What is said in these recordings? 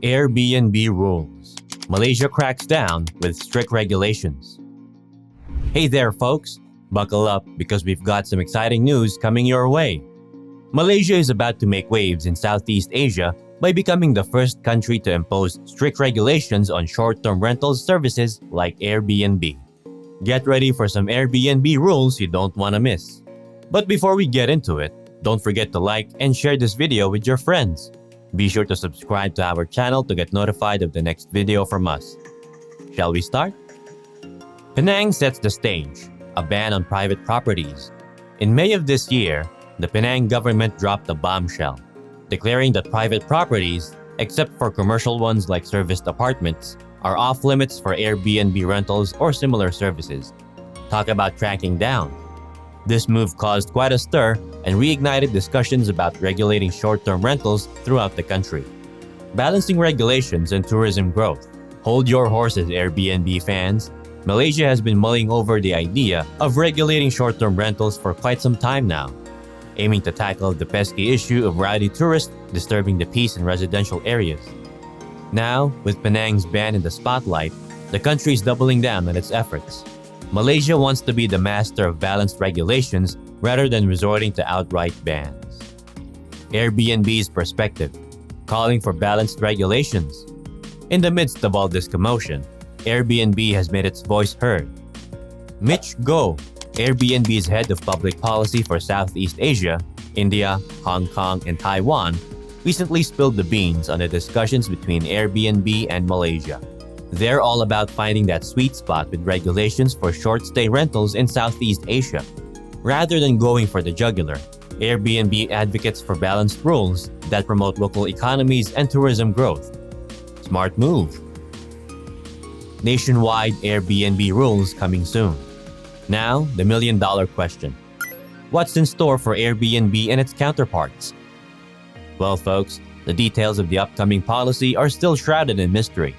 Airbnb rules. Malaysia cracks down with strict regulations. Hey there, folks. Buckle up because we've got some exciting news coming your way. Malaysia is about to make waves in Southeast Asia by becoming the first country to impose strict regulations on short-term rental services like Airbnb. Get ready for some Airbnb rules you don't want to miss. But before we get into it, don't forget to like and share this video with your friends. Be sure to subscribe to our channel to get notified of the next video from us. Shall we start? Penang sets the stage, a ban on private properties. In May of this year, the Penang government dropped a bombshell, declaring that private properties, except for commercial ones like serviced apartments, are off-limits for Airbnb rentals or similar services. Talk about cracking down. This move caused quite a stir and reignited discussions about regulating short-term rentals throughout the country. Balancing regulations and tourism growth. Hold your horses, Airbnb fans. Malaysia has been mulling over the idea of regulating short-term rentals for quite some time now, aiming to tackle the pesky issue of rowdy tourists disturbing the peace in residential areas. Now, with Penang's ban in the spotlight, the country is doubling down on its efforts. Malaysia wants to be the master of balanced regulations rather than resorting to outright bans. Airbnb's perspective, calling for balanced regulations. In the midst of all this commotion, Airbnb has made its voice heard. Mitch Goh, Airbnb's head of public policy for Southeast Asia, India, Hong Kong, and Taiwan, recently spilled the beans on the discussions between Airbnb and Malaysia. They're all about finding that sweet spot with regulations for short-stay rentals in Southeast Asia. Rather than going for the jugular, Airbnb advocates for balanced rules that promote local economies and tourism growth. Smart move. Nationwide Airbnb rules coming soon. Now, the million-dollar question. What's in store for Airbnb and its counterparts? Well, folks, the details of the upcoming policy are still shrouded in mystery,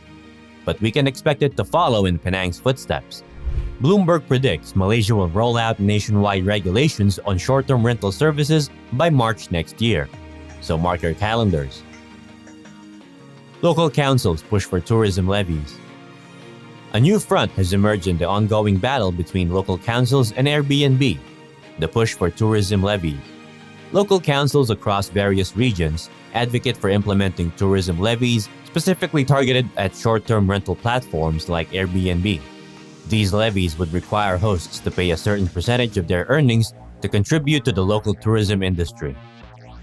but we can expect it to follow in Penang's footsteps. Bloomberg predicts Malaysia will roll out nationwide regulations on short-term rental services by March next year, so mark your calendars. Local councils push for tourism levies. A new front has emerged in the ongoing battle between local councils and Airbnb, the push for tourism levies. Local councils across various regions advocate for implementing tourism levies specifically targeted at short-term rental platforms like Airbnb. These levies would require hosts to pay a certain percentage of their earnings to contribute to the local tourism industry.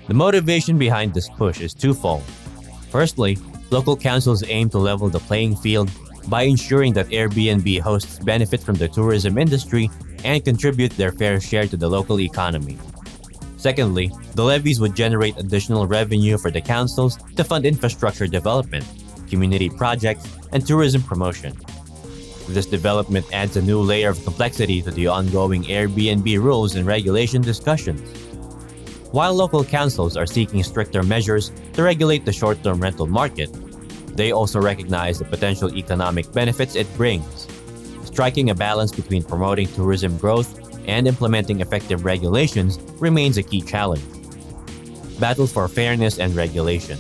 The motivation behind this push is twofold. Firstly, local councils aim to level the playing field by ensuring that Airbnb hosts benefit from the tourism industry and contribute their fair share to the local economy. Secondly, the levies would generate additional revenue for the councils to fund infrastructure development, community projects, and tourism promotion. This development adds a new layer of complexity to the ongoing Airbnb rules and regulation discussions. While local councils are seeking stricter measures to regulate the short-term rental market, they also recognize the potential economic benefits it brings. Striking a balance between promoting tourism growth and implementing effective regulations remains a key challenge. Battle for fairness and regulation.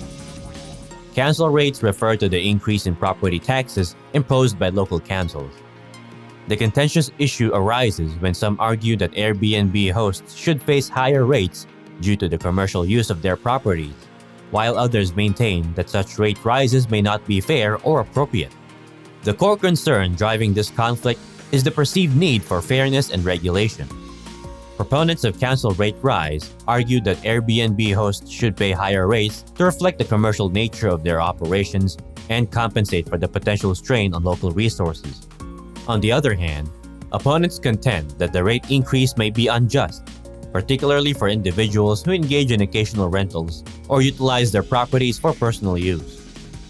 Council rates refer to the increase in property taxes imposed by local councils. The contentious issue arises when some argue that Airbnb hosts should face higher rates due to the commercial use of their properties, while others maintain that such rate rises may not be fair or appropriate. The core concern driving this conflict is the perceived need for fairness and regulation. Proponents of council rate rise argue that Airbnb hosts should pay higher rates to reflect the commercial nature of their operations and compensate for the potential strain on local resources. On the other hand, opponents contend that the rate increase may be unjust, particularly for individuals who engage in occasional rentals or utilize their properties for personal use.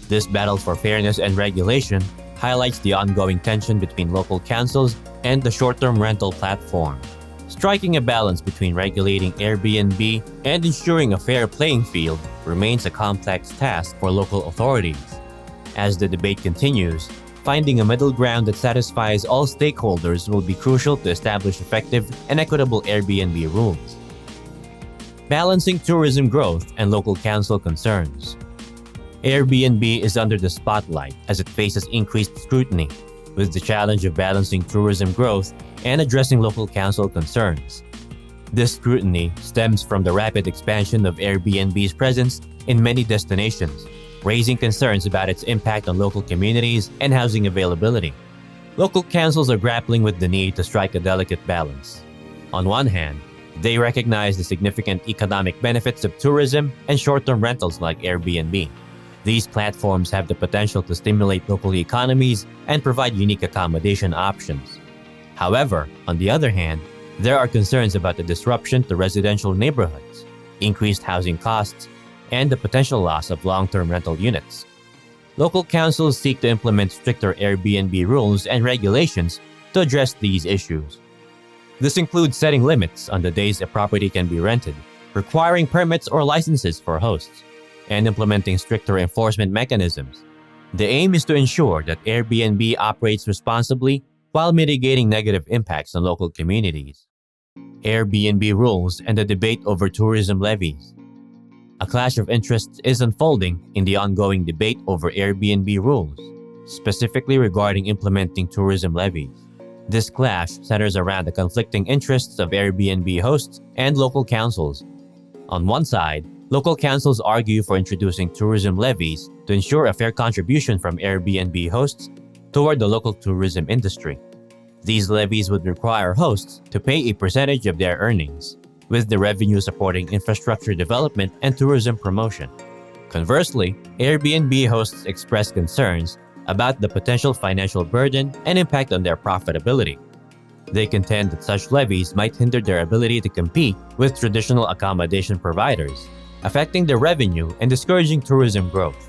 This battle for fairness and regulation highlights the ongoing tension between local councils and the short-term rental platform. Striking a balance between regulating Airbnb and ensuring a fair playing field remains a complex task for local authorities. As the debate continues, finding a middle ground that satisfies all stakeholders will be crucial to establish effective and equitable Airbnb rules. Balancing tourism growth and local council concerns. Airbnb is under the spotlight as it faces increased scrutiny, with the challenge of balancing tourism growth and addressing local council concerns. This scrutiny stems from the rapid expansion of Airbnb's presence in many destinations, raising concerns about its impact on local communities and housing availability. Local councils are grappling with the need to strike a delicate balance. On one hand, they recognize the significant economic benefits of tourism and short-term rentals like Airbnb. These platforms have the potential to stimulate local economies and provide unique accommodation options. However, on the other hand, there are concerns about the disruption to residential neighborhoods, increased housing costs, and the potential loss of long-term rental units. Local councils seek to implement stricter Airbnb rules and regulations to address these issues. This includes setting limits on the days a property can be rented, requiring permits or licenses for hosts, and implementing stricter enforcement mechanisms. The aim is to ensure that Airbnb operates responsibly while mitigating negative impacts on local communities. Airbnb rules and the debate over tourism levies. A clash of interests is unfolding in the ongoing debate over Airbnb rules, specifically regarding implementing tourism levies. This clash centers around the conflicting interests of Airbnb hosts and local councils. On one side, local councils argue for introducing tourism levies to ensure a fair contribution from Airbnb hosts toward the local tourism industry. These levies would require hosts to pay a percentage of their earnings, with the revenue supporting infrastructure development and tourism promotion. Conversely, Airbnb hosts express concerns about the potential financial burden and impact on their profitability. They contend that such levies might hinder their ability to compete with traditional accommodation providers, affecting their revenue and discouraging tourism growth.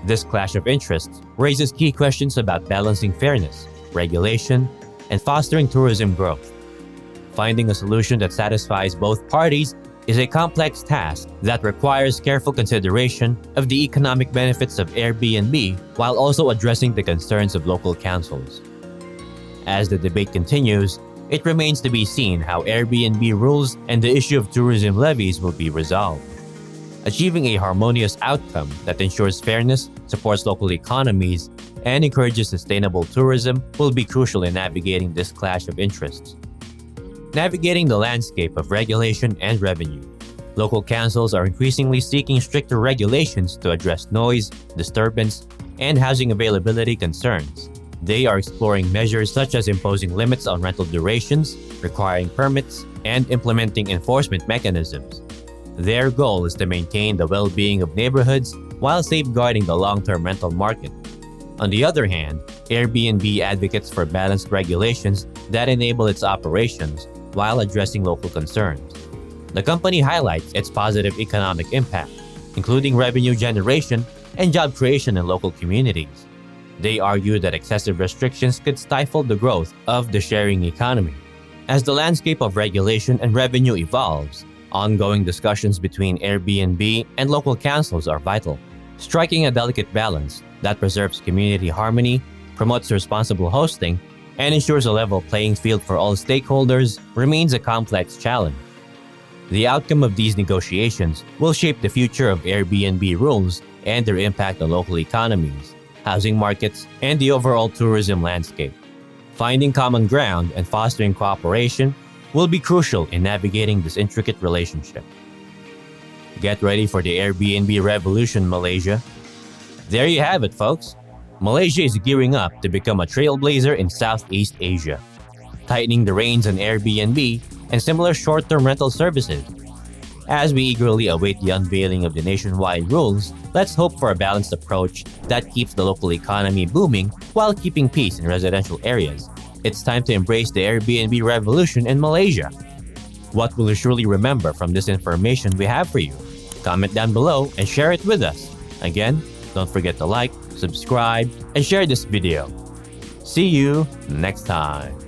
This clash of interests raises key questions about balancing fairness, regulation, and fostering tourism growth. Finding a solution that satisfies both parties is a complex task that requires careful consideration of the economic benefits of Airbnb while also addressing the concerns of local councils. As the debate continues, it remains to be seen how Airbnb rules and the issue of tourism levies will be resolved. Achieving a harmonious outcome that ensures fairness, supports local economies, and encourages sustainable tourism will be crucial in navigating this clash of interests. Navigating the landscape of regulation and revenue. Local councils are increasingly seeking stricter regulations to address noise, disturbance, and housing availability concerns. They are exploring measures such as imposing limits on rental durations, requiring permits, and implementing enforcement mechanisms. Their goal is to maintain the well-being of neighborhoods while safeguarding the long-term rental market. On the other hand, Airbnb advocates for balanced regulations that enable its operations while addressing local concerns. The company highlights its positive economic impact, including revenue generation and job creation in local communities. They argue that excessive restrictions could stifle the growth of the sharing economy. As the landscape of regulation and revenue evolves, ongoing discussions between Airbnb and local councils are vital. Striking a delicate balance that preserves community harmony, promotes responsible hosting, and ensures a level playing field for all stakeholders remains a complex challenge. The outcome of these negotiations will shape the future of Airbnb rules and their impact on local economies, housing markets, and the overall tourism landscape. Finding common ground and fostering cooperation will be crucial in navigating this intricate relationship. Get ready for the Airbnb revolution, Malaysia. There you have it, folks. Malaysia is gearing up to become a trailblazer in Southeast Asia, tightening the reins on Airbnb and similar short-term rental services. As we eagerly await the unveiling of the nationwide rules, let's hope for a balanced approach that keeps the local economy booming while keeping peace in residential areas. It's time to embrace the Airbnb revolution in Malaysia. What will you surely remember from this information we have for you? Comment down below and share it with us. Again, don't forget to like, subscribe, and share this video. See you next time.